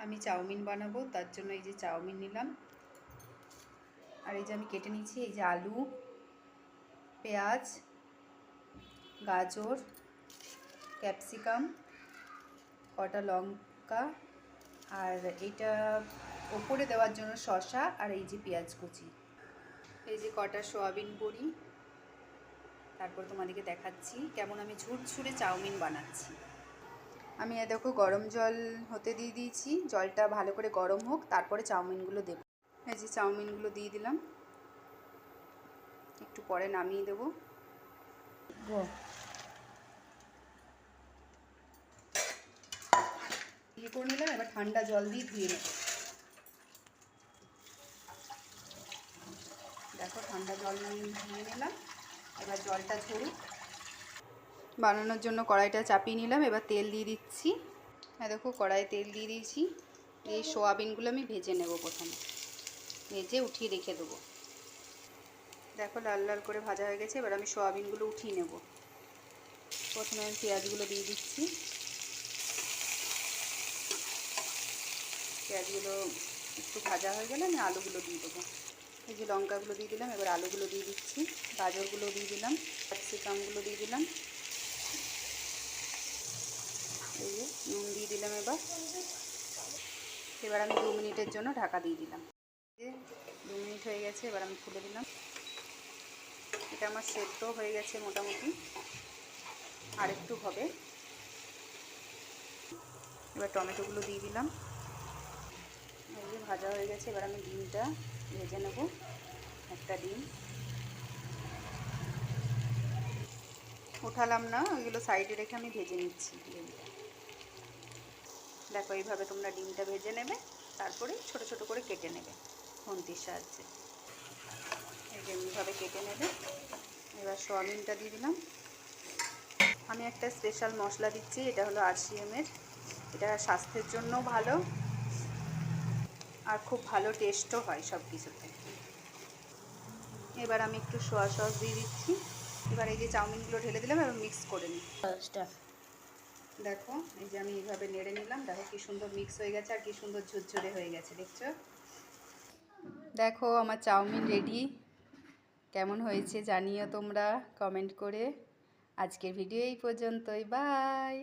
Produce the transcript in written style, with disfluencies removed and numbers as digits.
আমি চাউমিন বানাবো, তার জন্য এই যে চাউমিন নিলাম। আর এই যে আমি কেটে নিয়েছি এই যে আলু, পেঁয়াজ, গাজর, ক্যাপসিকাম, কটা লঙ্কা, আর এইটা ওপরে দেওয়ার জন্য শসা, আর এই যে পেঁয়াজ কুচি, এই যে কটা সয়াবিন বড়ি। তারপর তোমাদেরকে দেখাচ্ছি কেমন আমি ঝুরঝুরে চাউমিন বানাচ্ছি। আমি দেখো গরম জল হতে দিয়ে দিয়েছি, জলটা ভালো করে গরম হোক, তারপরে চাউমিনগুলো দেব। এই যে চাউমিনগুলো দিয়ে দিলাম, একটু পরে নামিয়ে দেবো। ইয়ে করে নিলাম, এবার ঠান্ডা জল দিয়ে ধুয়ে নেব। দেখো ঠান্ডা জল ধুয়ে নিলাম, এবার জলটা ঝরুক। বানানোর জন্য কড়াইটা চাপিয়ে নিলাম, এবার তেল দিয়ে দিচ্ছি। হ্যাঁ দেখো কড়াইয়ে তেল দিয়ে দিয়েছি। এই সোয়াবিনগুলো আমি ভেজে নেব, প্রথমে ভেজে উঠিয়ে রেখে দেবো। দেখো লাল লাল করে ভাজা হয়ে গেছে, এবার আমি সোয়াবিনগুলো উঠিয়ে নেব। প্রথমে আমি পেঁয়াজগুলো দিয়ে দিচ্ছি। পেঁয়াজগুলো একটু ভাজা হয়ে গেলে আমি আলুগুলো দিয়ে দেবো। এই যে লঙ্কাগুলো দিয়ে দিলাম, এবার আলুগুলো দিয়ে দিচ্ছি। গাজরগুলো দিয়ে দিলাম, ক্যাপসিকামগুলো দিয়ে দিলাম। এই যে নুন দিয়ে দিলাম। এবার আমি 2 মিনিটের জন্য ঢাকা দিয়ে দিলাম। 2 মিনিট হয়ে গেছে, এবার আমি খুলে দিলাম। এটা আমার সেদ্ধ হয়ে গেছে মোটামুটি, আর একটু হবে। এবার টমেটোগুলো দিয়ে দিলাম। এই যে ভাজা হয়ে গেছে, এবার আমি ডিমটা ভেজে নেব। একটা ডিম উঠালাম না, ওইগুলো সাইডে রেখে আমি ভেজে নিচ্ছি ডিমটা। দেখো এইভাবে তোমরা ডিমটা ভেজে নেবে, তারপরে ছোট ছোট করে কেটে নেবে খুন্তির সাহায্যে। এই যে এইভাবে কেটে নেবে। এবার সয়াবিনটা দিয়ে দিলাম। আমি একটা স্পেশাল মশলা দিচ্ছি, এটা হলো RCM-এর। এটা স্বাস্থ্যের জন্য ভালো, আর খুব ভালো টেস্টও হয় সব কিছুতে। এবার আমি একটু সোয়া সস দিয়ে দিচ্ছি। এবার এই যে চাউমিনগুলো ঢেলে দিলাম এবং মিক্স করে নিই। দেখো এই যে আমি এইভাবে নেড়ে নিলাম, দেখো কি সুন্দর মিক্স হয়ে গেছে, আর কি সুন্দর ঝুরঝুরে হয়ে গেছে, দেখছো? দেখো আমার চাউমিন রেডি। কেমন হয়েছে জানিও তোমরা কমেন্ট করে। আজকের ভিডিও এই পর্যন্তই, বাই।